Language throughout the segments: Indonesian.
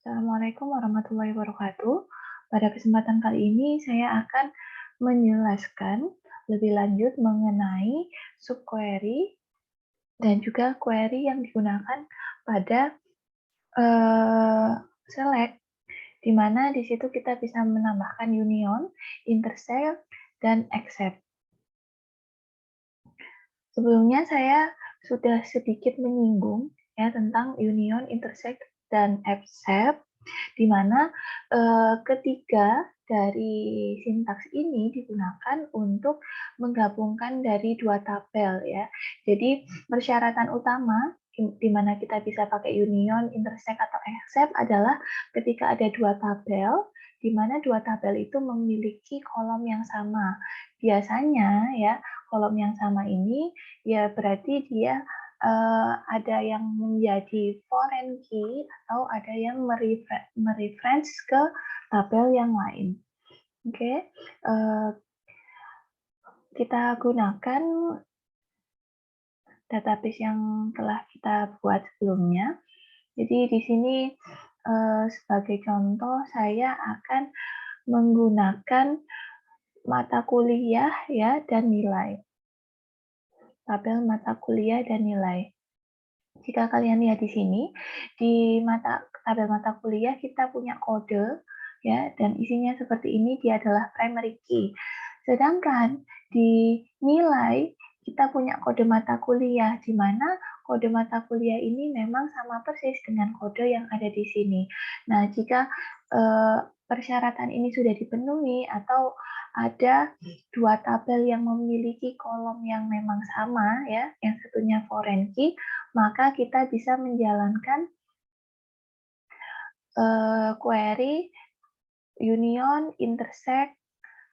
Assalamualaikum warahmatullahi wabarakatuh. Pada kesempatan kali ini saya akan menjelaskan lebih lanjut mengenai subquery dan juga query yang digunakan pada select, di mana di situ kita bisa menambahkan union, intersect, dan except. Sebelumnya saya sudah sedikit menyinggung ya tentang union, intersect, dan except, di mana ketiga dari sintaks ini digunakan untuk menggabungkan dari dua tabel ya. Jadi persyaratan utama di mana kita bisa pakai union, intersect, atau except adalah ketika ada dua tabel, di mana dua tabel itu memiliki kolom yang sama. Biasanya ya kolom yang sama ini ya berarti dia ada yang menjadi foreign key atau ada yang mereference ke tabel yang lain. Oke, kita gunakan database yang telah kita buat sebelumnya. Jadi di sini sebagai contoh saya akan menggunakan mata kuliah ya dan nilai. Tabel mata kuliah dan nilai. Jika kalian lihat di sini, di tabel mata kuliah kita punya kode ya, dan isinya seperti ini, dia adalah primary key. Sedangkan di nilai kita punya kode mata kuliah, di mana kode mata kuliah ini memang sama persis dengan kode yang ada di sini. Nah, jika persyaratan ini sudah dipenuhi atau ada dua tabel yang memiliki kolom yang memang sama ya, yang satunya foreign key, maka kita bisa menjalankan query, union, intersect,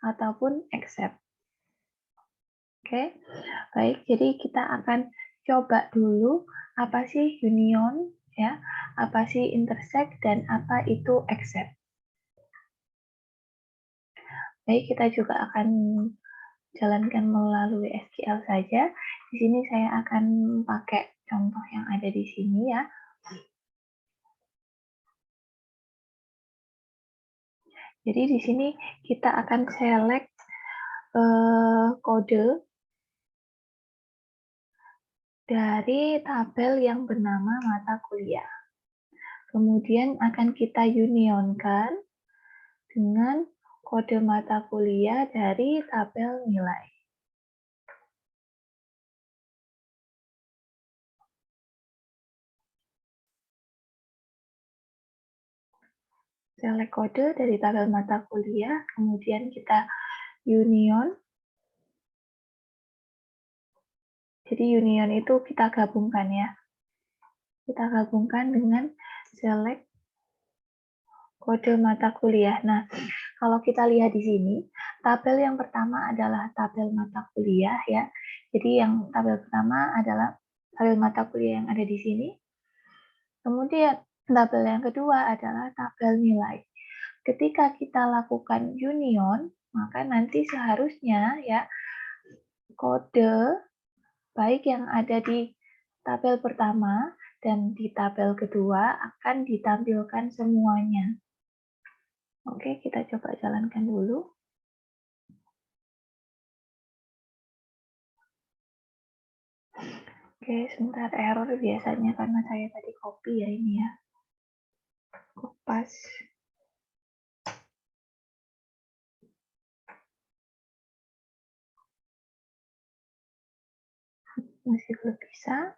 ataupun except. Oke, baik. Jadi kita akan coba dulu apa sih union, ya, apa sih intersect, dan apa itu except. Baik, kita juga akan jalankan melalui SQL saja. Di sini saya akan pakai contoh yang ada di sini ya. Jadi di sini kita akan select kode dari tabel yang bernama mata kuliah. Kemudian akan kita unionkan dengan kode mata kuliah dari tabel nilai. Select kode dari tabel mata kuliah, kemudian kita union. Jadi union itu kita gabungkan ya. Kita gabungkan dengan select kode mata kuliah. Nah, kalau kita lihat di sini, tabel yang pertama adalah tabel mata kuliah ya. Jadi yang tabel pertama adalah tabel mata kuliah yang ada di sini. Kemudian tabel yang kedua adalah tabel nilai. Ketika kita lakukan union, maka nanti seharusnya ya kode baik yang ada di tabel pertama dan di tabel kedua akan ditampilkan semuanya. Oke, kita coba jalankan dulu. Oke, sebentar, error biasanya karena saya tadi copy ya ini ya. Kopas. Masih belum bisa.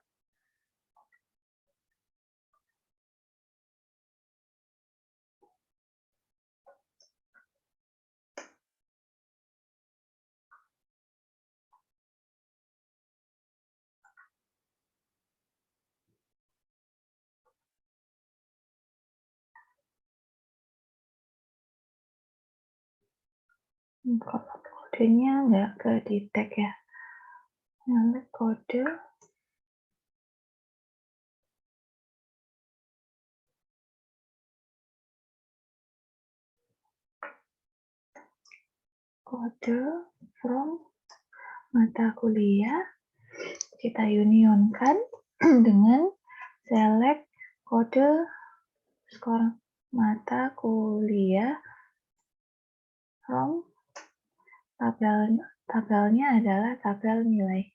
Kalau kodenya nggak ke detect ya. Nyalek kode. Kode from mata kuliah. Kita unionkan dengan select kode skor mata kuliah from tabelnya adalah tabel nilai.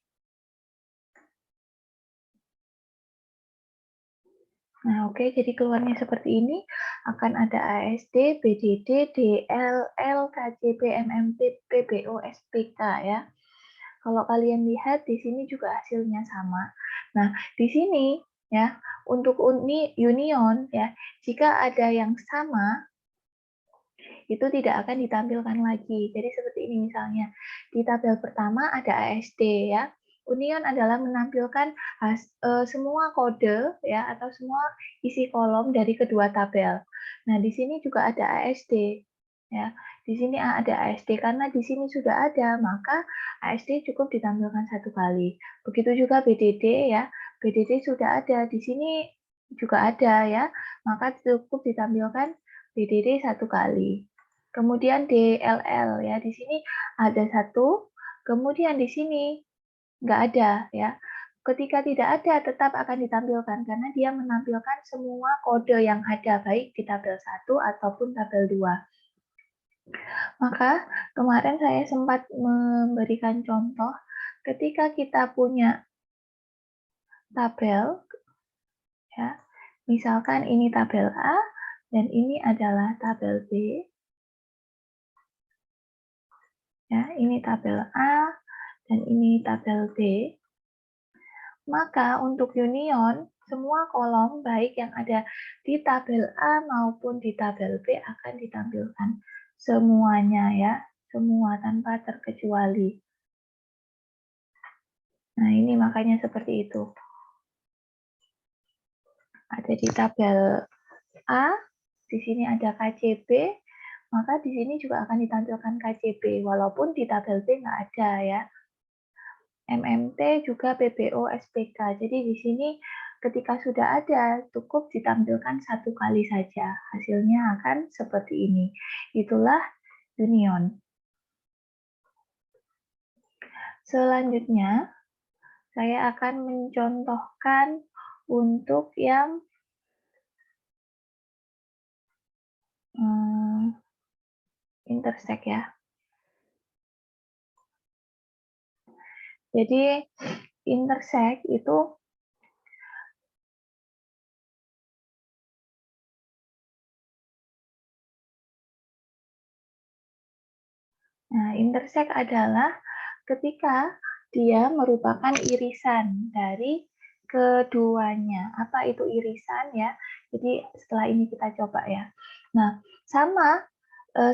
Nah, oke, jadi keluarnya seperti ini. Akan ada ASD, BDD, DLL, KJP, MMT, PBO, SPK ya. Kalau kalian lihat di sini juga hasilnya sama. Nah, di sini ya, untuk union ya, jika ada yang sama itu tidak akan ditampilkan lagi. Jadi seperti ini misalnya. Di tabel pertama ada ASD ya. Union adalah menampilkan semua kode ya atau semua isi kolom dari kedua tabel. Nah, di sini juga ada ASD ya. Di sini ada ASD karena di sini sudah ada, maka ASD cukup ditampilkan satu kali. Begitu juga BDD ya. BDD sudah ada, di sini juga ada ya, maka cukup ditampilkan BDD satu kali. Kemudian DLL ya, di sini ada satu, kemudian di sini nggak ada ya. Ketika tidak ada, tetap akan ditampilkan karena dia menampilkan semua kode yang ada, baik di tabel 1 ataupun tabel 2. Maka kemarin saya sempat memberikan contoh, ketika kita punya tabel, ya, misalkan ini tabel A, dan ini adalah tabel B, ya, ini tabel A dan ini tabel B. Maka untuk union, semua kolom baik yang ada di tabel A maupun di tabel B akan ditampilkan semuanya ya, semua tanpa terkecuali. Nah, ini makanya seperti itu. Ada di tabel A, di sini ada KJB, maka di sini juga akan ditampilkan KJB, walaupun di tabel B nggak ada ya. MMT juga PBO SPK. Jadi di sini ketika sudah ada, cukup ditampilkan satu kali saja. Hasilnya akan seperti ini. Itulah union. Selanjutnya, saya akan mencontohkan untuk yang intersect ya. Jadi intersect itu intersect adalah ketika dia merupakan irisan dari keduanya. Apa itu irisan ya? Jadi setelah ini kita coba ya. Nah, sama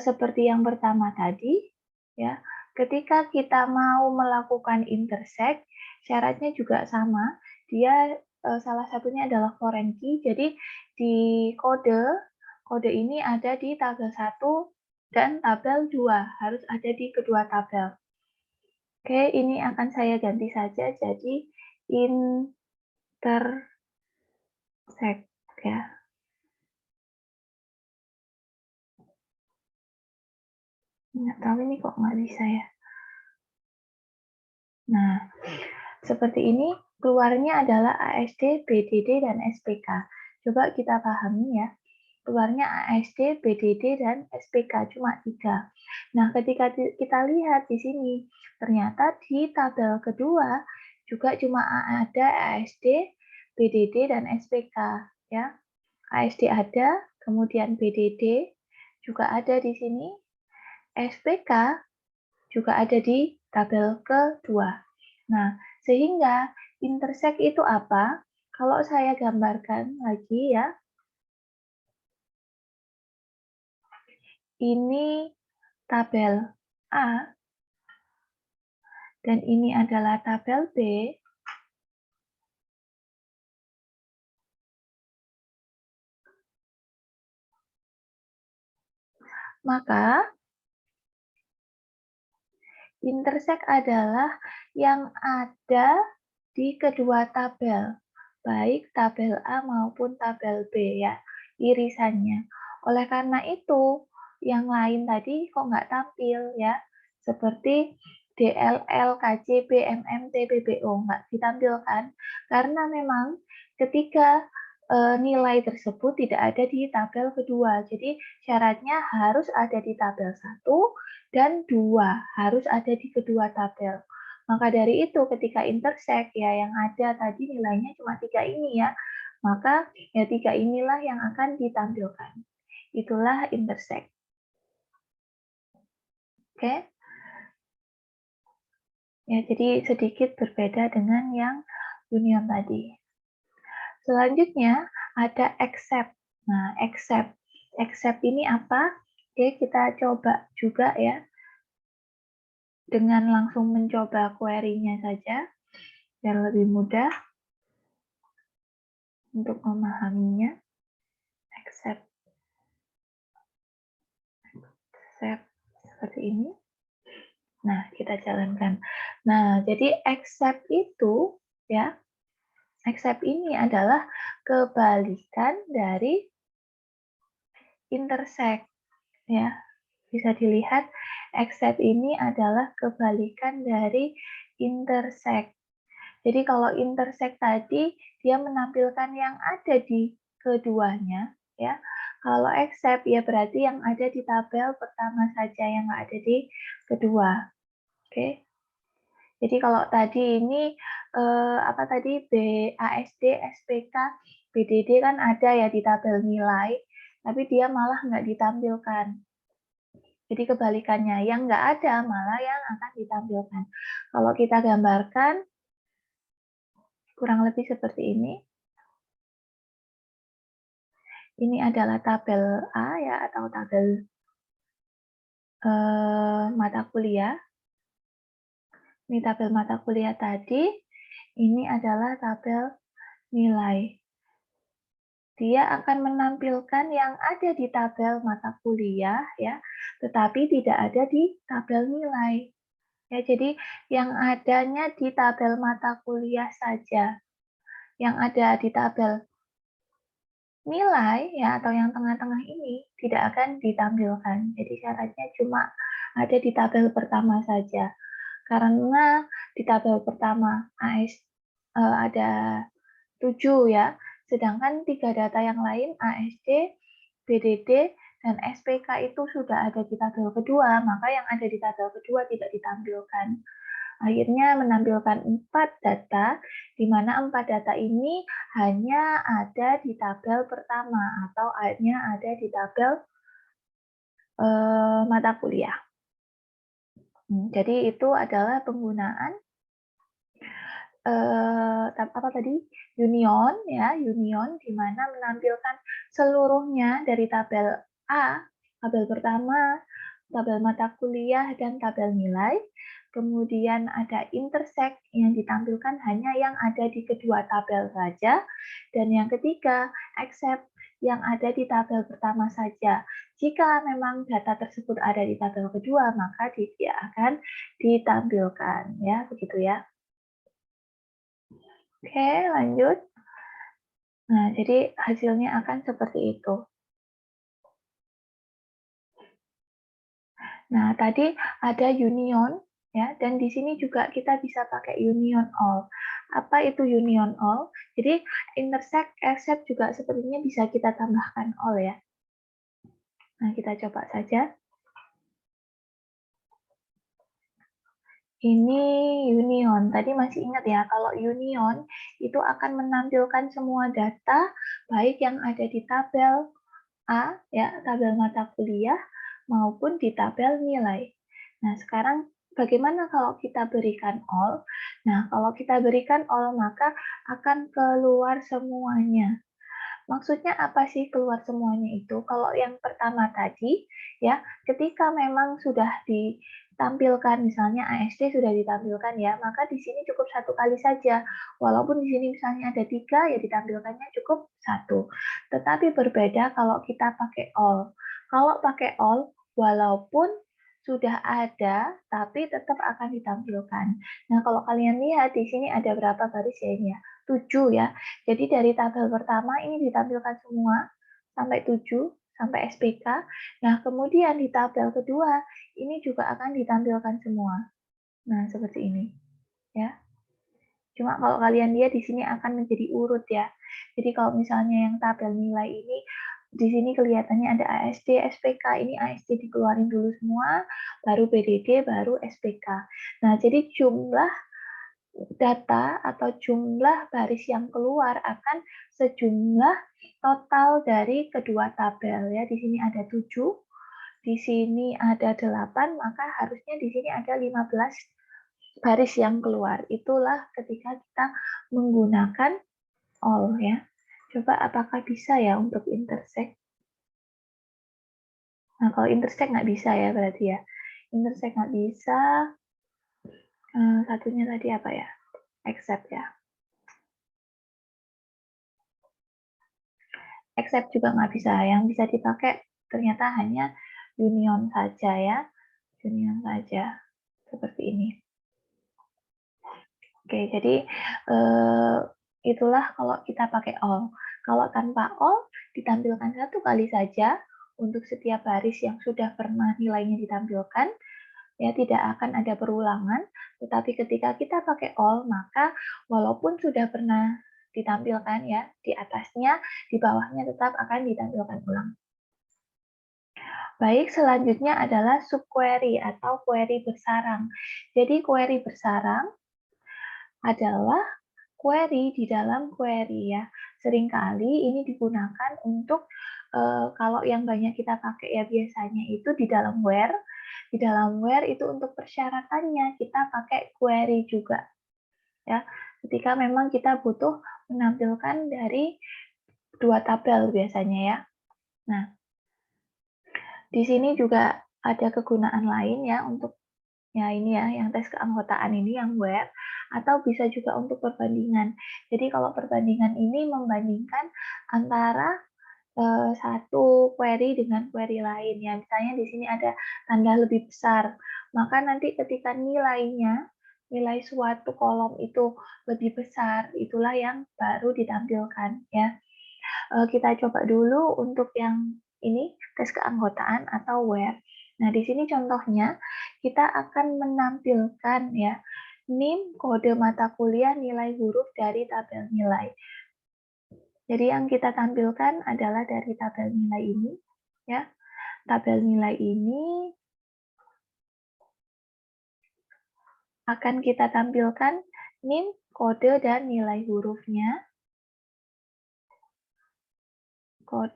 seperti yang pertama tadi ya. Ketika kita mau melakukan intersect, syaratnya juga sama. Dia salah satunya adalah foreign key. Jadi di kode ini ada di tabel 1 dan tabel 2, harus ada di kedua tabel. Oke, ini akan saya ganti saja jadi intersect ya. Nggak tahu ini kok nggak bisa ya. Nah, seperti ini keluarnya adalah ASD, BDD, dan SPK. Coba kita pahami ya. Keluarnya ASD, BDD, dan SPK cuma 3. Nah, ketika kita lihat di sini, ternyata di tabel kedua juga cuma ada ASD, BDD, dan SPK. Ya, ASD ada, kemudian BDD juga ada di sini, SPK juga ada di tabel kedua. Nah, sehingga intersect itu apa? Kalau saya gambarkan lagi ya, ini tabel A, dan ini adalah tabel B, maka intersect adalah yang ada di kedua tabel, baik tabel A maupun tabel B ya, irisannya. Oleh karena itu, yang lain tadi kok nggak tampil ya, seperti DLL, KJB, MMT, PBO nggak ditampilkan, karena memang ketika nilai tersebut tidak ada di tabel kedua. Jadi syaratnya harus ada di tabel 1 dan 2, harus ada di kedua tabel. Maka dari itu ketika intersect ya yang ada tadi nilainya cuma 3 ini ya, maka ya 3 inilah yang akan ditampilkan. Itulah intersect. Oke. Ya, jadi sedikit berbeda dengan yang union tadi. Selanjutnya ada except. Nah, except. Except ini apa? Oke, kita coba juga ya. Dengan langsung mencoba query-nya saja, biar lebih mudah untuk memahaminya. Except. Except seperti ini. Nah, kita jalankan. Nah, jadi except itu ya, except ini adalah kebalikan dari intersect ya. Bisa dilihat except ini adalah kebalikan dari intersect. Jadi kalau intersect tadi dia menampilkan yang ada di keduanya ya. Kalau except ya berarti yang ada di tabel pertama saja yang nggak ada di kedua. Oke. Jadi kalau tadi ini apa tadi BASD, SPK, BDD kan ada ya di tabel nilai, tapi dia malah nggak ditampilkan. Jadi kebalikannya, yang nggak ada malah yang akan ditampilkan. Kalau kita gambarkan, kurang lebih seperti ini. Ini adalah tabel A ya, atau tabel mata kuliah. Ini tabel mata kuliah tadi, ini adalah tabel nilai. Dia akan menampilkan yang ada di tabel mata kuliah ya, tetapi tidak ada di tabel nilai. Ya, jadi yang adanya di tabel mata kuliah saja. Yang ada di tabel nilai ya atau yang tengah-tengah ini tidak akan ditampilkan. Jadi syaratnya cuma ada di tabel pertama saja. Karena di tabel pertama ada 7 ya, sedangkan 3 data yang lain ASD, BDD, dan SPK itu sudah ada di tabel kedua, maka yang ada di tabel kedua tidak ditampilkan. Akhirnya menampilkan 4 data, di mana 4 data ini hanya ada di tabel pertama atau hanya ada di tabel mata kuliah. Jadi itu adalah penggunaan apa tadi union ya, union di mana menampilkan seluruhnya dari tabel A, tabel pertama, tabel mata kuliah, dan tabel nilai. Kemudian ada intersect yang ditampilkan hanya yang ada di kedua tabel saja. Dan yang ketiga, except yang ada di tabel pertama saja. Jika memang data tersebut ada di tabel kedua, maka dia akan ditampilkan. Ya, begitu ya. Oke, lanjut. Nah, jadi hasilnya akan seperti itu. Nah, tadi ada union, ya, dan di sini juga kita bisa pakai union all. Apa itu union all? Jadi, intersect, except juga sepertinya bisa kita tambahkan all ya. Nah, kita coba saja. Ini union. Tadi masih ingat ya, kalau union itu akan menampilkan semua data, baik yang ada di tabel A, ya, tabel mata kuliah, maupun di tabel nilai. Nah, sekarang bagaimana kalau kita berikan all? Nah, kalau kita berikan all, maka akan keluar semuanya. Maksudnya apa sih keluar semuanya itu? Kalau yang pertama tadi, ya, ketika memang sudah ditampilkan, misalnya ASD sudah ditampilkan ya, maka di sini cukup satu kali saja. Walaupun di sini misalnya ada 3, ya ditampilkannya cukup 1. Tetapi berbeda kalau kita pakai all. Kalau pakai all, walaupun sudah ada, tapi tetap akan ditampilkan. Nah, kalau kalian lihat di sini ada berapa baris ya ini ya? 7 ya. Jadi dari tabel pertama ini ditampilkan semua sampai 7 sampai SPK. Nah, kemudian di tabel kedua ini juga akan ditampilkan semua. Nah, seperti ini ya. Cuma kalau kalian lihat di sini akan menjadi urut ya. Jadi kalau misalnya yang tabel nilai ini, di sini kelihatannya ada ASD, SPK, ini ASD dikeluarin dulu semua, baru PDD, baru SPK. Nah, jadi jumlah data atau jumlah baris yang keluar akan sejumlah total dari kedua tabel ya. Di sini ada 7, di sini ada 8, maka harusnya di sini ada 15 baris yang keluar. Itulah ketika kita menggunakan all ya. Coba apakah bisa ya untuk intersect? Nah, kalau intersect nggak bisa ya berarti ya. Intersect nggak bisa. Satunya tadi apa ya? Except ya. Except juga nggak bisa. Yang bisa dipakai ternyata hanya union saja ya. Union saja. Seperti ini. Oke, jadi itulah kalau kita pakai all. Kalau tanpa all, ditampilkan satu kali saja untuk setiap baris yang sudah pernah nilainya ditampilkan, ya tidak akan ada perulangan. Tetapi ketika kita pakai all, maka walaupun sudah pernah ditampilkan ya di atasnya, di bawahnya tetap akan ditampilkan ulang. Baik, selanjutnya adalah subquery atau query bersarang. Jadi query bersarang adalah query di dalam query ya. Seringkali ini digunakan untuk kalau yang banyak kita pakai ya biasanya itu di dalam where. Di dalam where itu untuk persyaratannya kita pakai query juga ya. Ketika memang kita butuh menampilkan dari dua tabel biasanya ya. Nah, di sini juga ada kegunaan lain ya untuk ya ini ya, yang tes keanggotaan ini yang where, atau bisa juga untuk perbandingan. Jadi kalau perbandingan ini membandingkan antara satu query dengan query lain ya. Misalnya di sini ada tanda lebih besar, maka nanti ketika nilainya, nilai suatu kolom itu lebih besar, itulah yang baru ditampilkan ya. Kita coba dulu untuk yang ini tes keanggotaan atau where. Nah, di sini contohnya kita akan menampilkan ya NIM kode mata kuliah nilai huruf dari tabel nilai. Jadi yang kita tampilkan adalah dari tabel nilai ini ya. Tabel nilai ini akan kita tampilkan NIM, kode dan nilai hurufnya.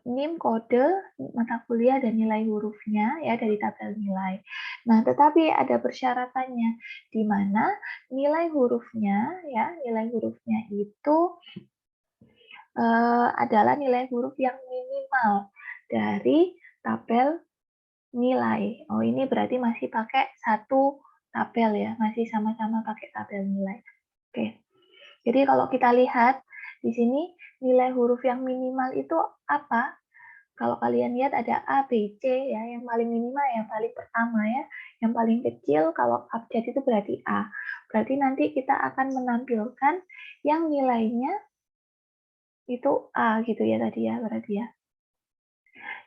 NIM, kode, mata kuliah, dan nilai hurufnya ya dari tabel nilai. Nah, tetapi ada persyaratannya di mana nilai hurufnya ya, nilai hurufnya itu adalah nilai huruf yang minimal dari tabel nilai. Oh, ini berarti masih pakai satu tabel ya, masih sama-sama pakai tabel nilai. Oke. Jadi kalau kita lihat di sini nilai huruf yang minimal itu apa? Kalau kalian lihat ada A, B, C ya, yang paling minimal yang paling pertama ya, yang paling kecil kalau abjad itu berarti A. Berarti nanti kita akan menampilkan yang nilainya itu A gitu ya tadi ya, berarti ya.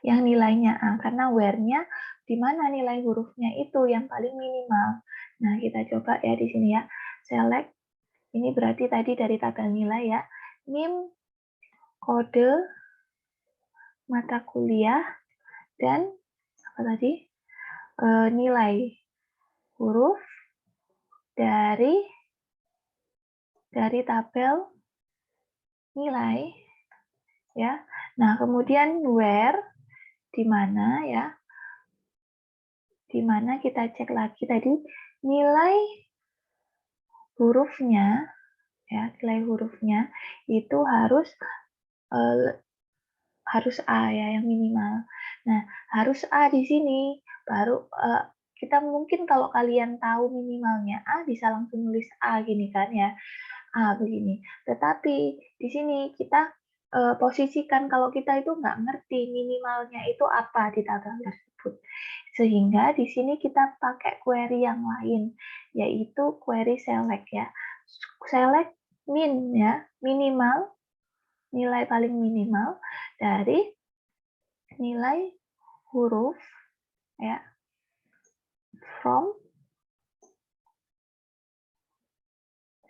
Yang nilainya A, karena where-nya di mana nilai hurufnya itu yang paling minimal. Nah, kita coba ya di sini ya, select, ini berarti tadi dari tabel nilai ya, NIM, kode, mata kuliah, dan apa tadi? Nilai huruf dari tabel nilai ya. Nah, kemudian where di mana ya? Di mana kita cek lagi tadi nilai hurufnya ya, nilai hurufnya itu harus A ya yang minimal. Nah, harus A di sini baru kita mungkin kalau kalian tahu minimalnya A bisa langsung nulis A gini kan ya. A begini. Tetapi di sini kita posisikan kalau kita itu nggak ngerti minimalnya itu apa di tabel tersebut. Sehingga di sini kita pakai query yang lain, yaitu query select ya. Select min ya, minimal, nilai paling minimal dari nilai huruf ya from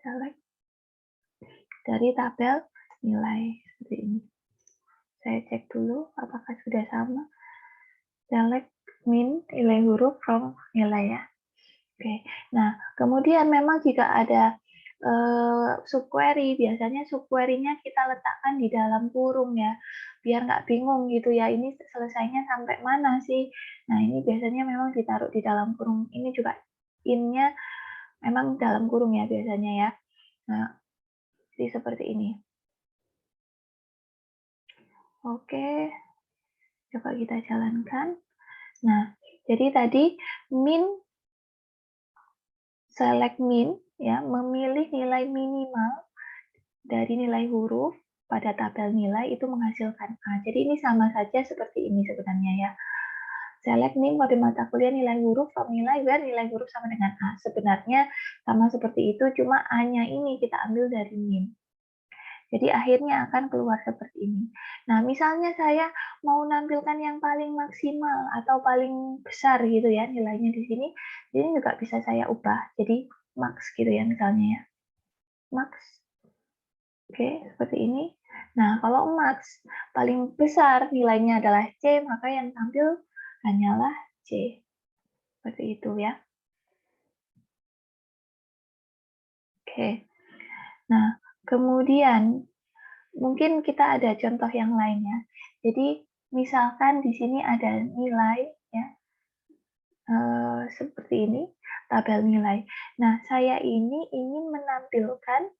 select dari tabel nilai seperti ini. Saya cek dulu apakah sudah sama. Select min nilai huruf from nilai ya. Oke. Nah, kemudian memang jika ada subquery, biasanya subquery-nya kita letakkan di dalam kurung ya, biar nggak bingung gitu ya, ini selesainya sampai mana sih. Nah, ini biasanya memang ditaruh di dalam kurung. Ini juga in-nya memang dalam kurung ya biasanya ya. Nah, jadi seperti ini. Oke, coba kita jalankan. Nah, jadi tadi select min ya, memilih nilai minimal dari nilai huruf pada tabel nilai itu menghasilkan A. Jadi ini sama saja seperti ini sebenarnya ya. Select min pada mata kuliah nilai huruf from nilai where nilai huruf sama dengan A. Sebenarnya sama seperti itu, cuma A-nya ini kita ambil dari min. Jadi akhirnya akan keluar seperti ini. Nah, misalnya saya mau nampilkan yang paling maksimal atau paling besar gitu ya nilainya di sini, ini juga bisa saya ubah. Jadi max gitu ya misalnya ya. Max. Oke, seperti ini. Nah, kalau max paling besar nilainya adalah C, maka yang tampil hanyalah C. Seperti itu ya. Oke. Nah, kemudian mungkin kita ada contoh yang lainnya. Jadi, misalkan di sini ada nilai ya, seperti ini, tabel nilai. Nah, saya ini ingin menampilkan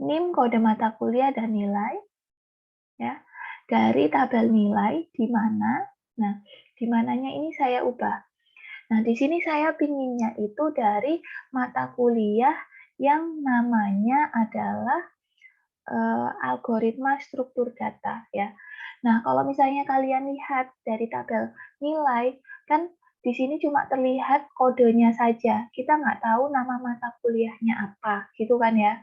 NIM kode mata kuliah dan nilai ya dari tabel nilai di mana. Nah, di mananya ini saya ubah. Nah, di sini saya pinginnya itu dari mata kuliah yang namanya adalah algoritma struktur data ya. Nah, kalau misalnya kalian lihat dari tabel nilai, kan di sini cuma terlihat kodenya saja. Kita nggak tahu nama mata kuliahnya apa, gitu kan ya.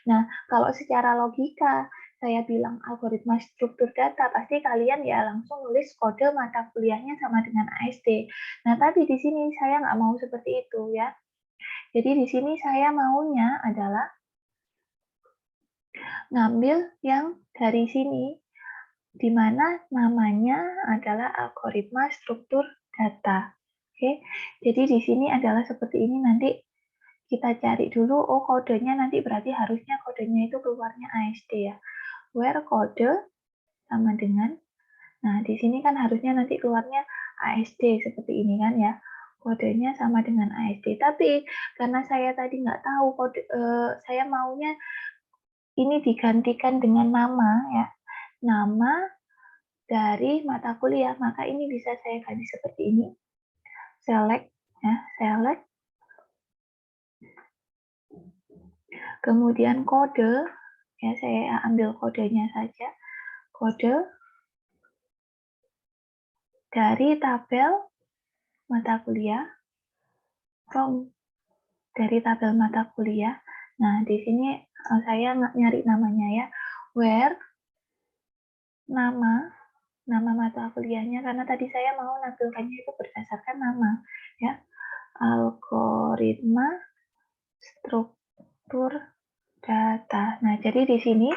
Nah, kalau secara logika, saya bilang algoritma struktur data, pasti kalian ya langsung nulis kode mata kuliahnya sama dengan ASD. Nah, tapi di sini saya nggak mau seperti itu ya. Jadi di sini saya maunya adalah ngambil yang dari sini, di mana namanya adalah algoritma struktur data. Oke, jadi di sini adalah seperti ini. Nanti kita cari dulu, oh kodenya nanti berarti harusnya kodenya itu keluarnya ASD ya. Where kode sama dengan, nah di sini kan harusnya nanti keluarnya ASD seperti ini kan ya. Kodenya sama dengan ASD. Tapi karena saya tadi nggak tahu kode, saya maunya ini digantikan dengan nama ya. Nama dari mata kuliah, maka ini bisa saya ganti seperti ini. Select ya, select. Kemudian kode, ya saya ambil kodenya saja. Kode dari tabel mata kuliah, from dari tabel mata kuliah. Nah, di sini saya nyari namanya ya. Where nama mata kuliahnya, karena tadi saya mau nampilkannya itu berdasarkan nama ya. Algoritma struktur data. Nah, jadi di sini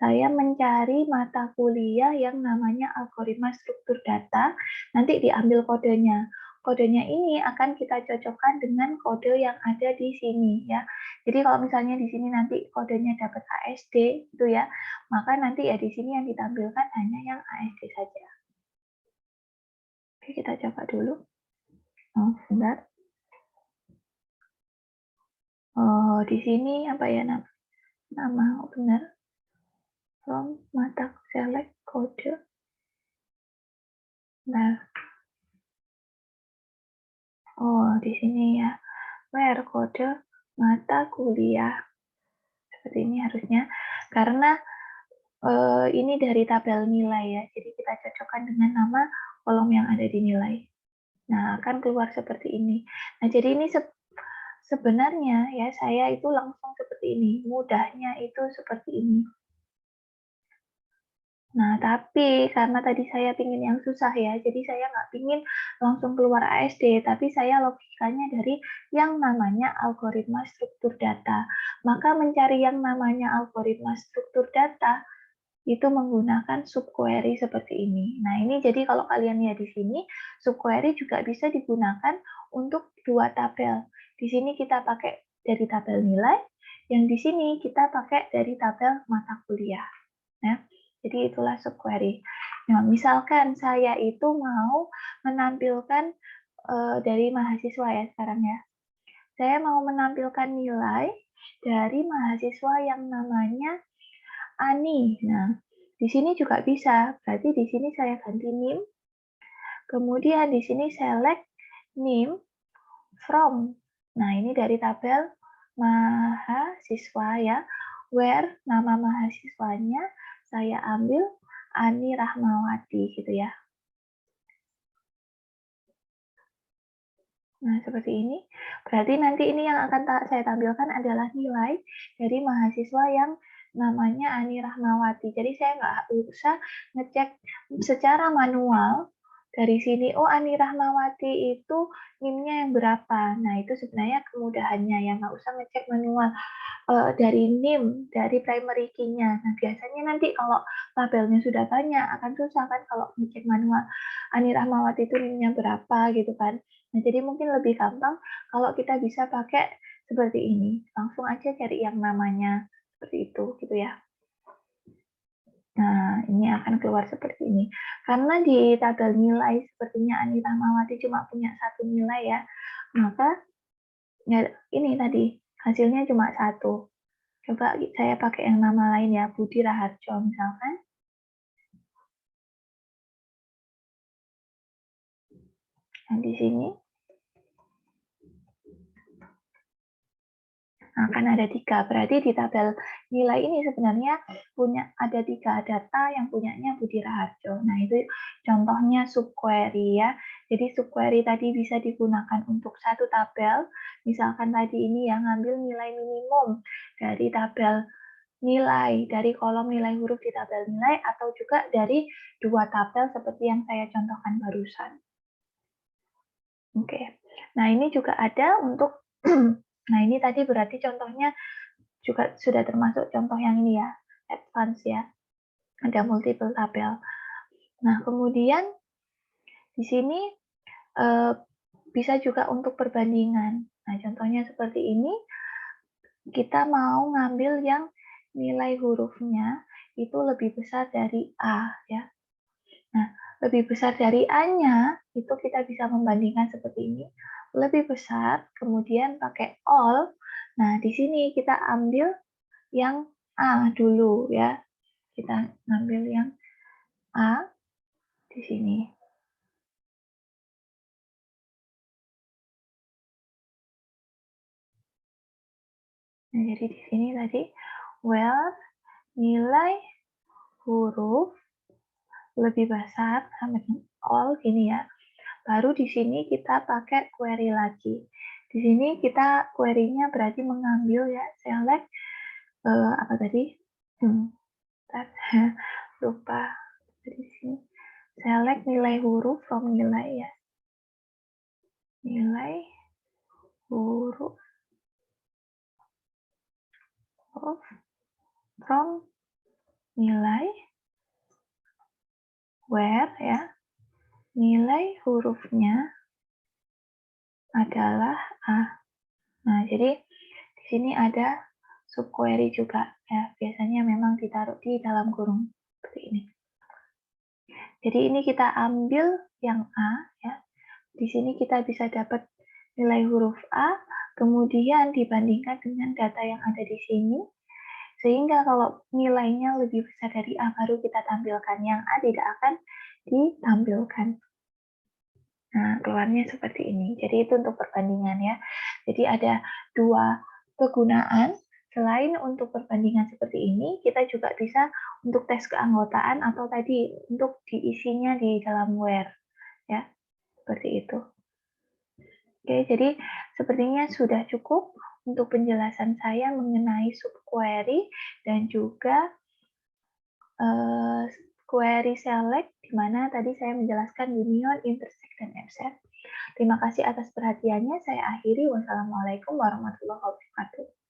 saya mencari mata kuliah yang namanya algoritma struktur data, nanti diambil kodenya. Kodenya ini akan kita cocokkan dengan kode yang ada di sini ya. Jadi kalau misalnya di sini nanti kodenya dapat ASD itu ya, maka nanti ya di sini yang ditampilkan hanya yang ASD saja. Oke, kita coba dulu. Oh, sebentar. Oh, di sini apa ya nama? Oh, benar. From mata select kode. Nah, oh di sini ya. Where kode mata kuliah. Seperti ini harusnya. Karena ini dari tabel nilai ya. Jadi kita cocokkan dengan nama kolom yang ada di nilai. Nah, akan keluar seperti ini. Nah, jadi ini sebenarnya ya saya itu langsung seperti ini. Mudahnya itu seperti ini. Nah, tapi karena tadi saya pingin yang susah ya, jadi saya nggak pingin langsung keluar ASD, tapi saya logikanya dari yang namanya algoritma struktur data. Maka mencari yang namanya algoritma struktur data itu menggunakan subquery seperti ini. Nah, ini jadi kalau kalian lihat di sini, subquery juga bisa digunakan untuk dua tabel. Di sini kita pakai dari tabel nilai, yang di sini kita pakai dari tabel mata kuliah. Ya, jadi itulah subquery. Nah, misalkan saya itu mau menampilkan dari mahasiswa ya sekarang ya. Saya mau menampilkan nilai dari mahasiswa yang namanya Ani. Nah, di sini juga bisa. Berarti di sini saya ganti NIM. Kemudian di sini select NIM from. Nah, ini dari tabel mahasiswa ya. Where nama mahasiswanya saya ambil Ani Rahmawati gitu ya. Nah, seperti ini. Berarti nanti ini yang akan saya tampilkan adalah nilai dari mahasiswa yang namanya Ani Rahmawati. Jadi saya nggak usah ngecek secara manual dari sini, oh Ani Rahmawati itu NIM-nya yang berapa. Nah, itu sebenarnya kemudahannya ya, nggak usah ngecek manual. Dari NIM, dari primary key-nya. Nah, biasanya nanti kalau tabelnya sudah banyak, akan susah kan kalau ngecek manual. Ani Rahmawati itu NIM-nya berapa gitu kan. Nah, jadi mungkin lebih gampang kalau kita bisa pakai seperti ini. Langsung aja cari yang namanya seperti itu gitu ya. Nah, ini akan keluar seperti ini. Karena di tabel nilai sepertinya Ani Rahmawati cuma punya satu nilai ya, maka ya, ini tadi hasilnya cuma satu. Coba saya pakai yang nama lain ya, Budi Raharjo misalkan. Nah, di sini akan ada 3. Berarti di tabel nilai ini sebenarnya ada 3 data yang punyanya Budi Raharjo. Nah, itu contohnya subquery ya. Jadi subquery tadi bisa digunakan untuk satu tabel. Misalkan tadi ini yang ngambil nilai minimum dari tabel nilai, dari kolom nilai huruf di tabel nilai, atau juga dari 2 tabel seperti yang saya contohkan barusan. Oke. Nah, ini juga ada untuk nah, ini tadi berarti contohnya juga sudah termasuk contoh yang ini ya, advance ya. Ada multiple tabel. Nah, kemudian di sini bisa juga untuk perbandingan. Nah, contohnya seperti ini, kita mau ngambil yang nilai hurufnya itu lebih besar dari A ya. Nah, lebih besar dari A-nya, itu kita bisa membandingkan seperti ini. Lebih besar, kemudian pakai all. Nah, di sini kita ambil yang A dulu ya. Kita ngambil yang A di sini. Nah, jadi di sini tadi, where nilai huruf lebih besar sama all gini ya. Baru di sini kita pakai query lagi. Di sini kita query-nya berarti mengambil ya, select apa tadi? Lupa di sini. Select nilai huruf from nilai ya. Nilai huruf from nilai where ya. Nilai hurufnya adalah A. Nah, jadi di sini ada subquery juga ya. Biasanya memang ditaruh di dalam kurung seperti ini. Jadi ini kita ambil yang A ya. Di sini kita bisa dapat nilai huruf A, kemudian dibandingkan dengan data yang ada di sini, sehingga kalau nilainya lebih besar dari A baru kita tampilkan, yang A tidak akan ditampilkan. Nah, keluarnya seperti ini. Jadi itu untuk perbandingan ya. Jadi ada dua kegunaan. Selain untuk perbandingan seperti ini, kita juga bisa untuk tes keanggotaan atau tadi untuk diisinya di dalam where. Ya, seperti itu. Oke, jadi sepertinya sudah cukup untuk penjelasan saya mengenai subquery dan juga query select, di mana tadi saya menjelaskan union, intersect, dan absent. Terima kasih atas perhatiannya. Saya akhiri. Wassalamualaikum warahmatullahi wabarakatuh.